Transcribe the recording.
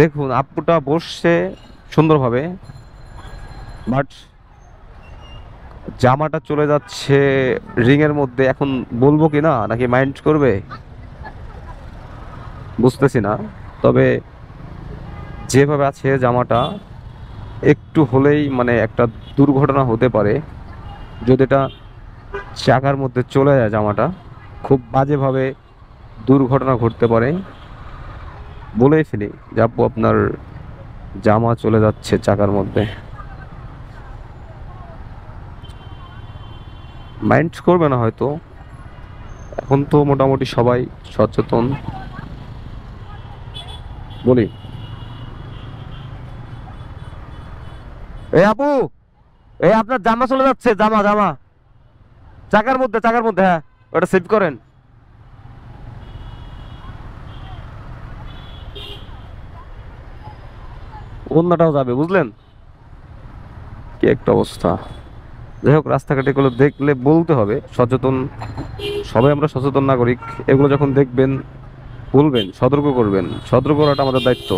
দেখুন আপুটা বসছে সুন্দরভাবে, বাট জামাটা চলে যাচ্ছে রিং এর মধ্যে। এখন বলবো কি না, নাকি মাইন্ড করবে বুঝতেছি না। তবে যেভাবে আছে জামাটা, একটু হলেই মানে একটা দুর্ঘটনা হতে পারে। যদি এটা চাকার মধ্যে চলে যায় জামাটা, খুব বাজেভাবে দুর্ঘটনা ঘটতে পারে। বলেই ফেলি যে আপু আপনার জামা চলে যাচ্ছে চাকার মধ্যে। মাইন্ড করবে না হয়তো, এখন তো মোটামুটি সবাই সচেতন। বলি, এই আপু, এই আপনার জামা চলে যাচ্ছে, জামা জামা চাকার মধ্যে, চাকার মধ্যে, হ্যাঁ ওটা সেভ করেন। অন্যটাও যাবে বুঝলেন, কি একটা অবস্থা। যাই হোক, রাস্তাঘাটে এগুলো দেখলে বলতে হবে সচেতন। সবাই আমরা সচেতন নাগরিক, এগুলো যখন দেখবেন বলবেন, সতর্ক করবেন। সতর্ক করাটা আমাদের দায়িত্ব।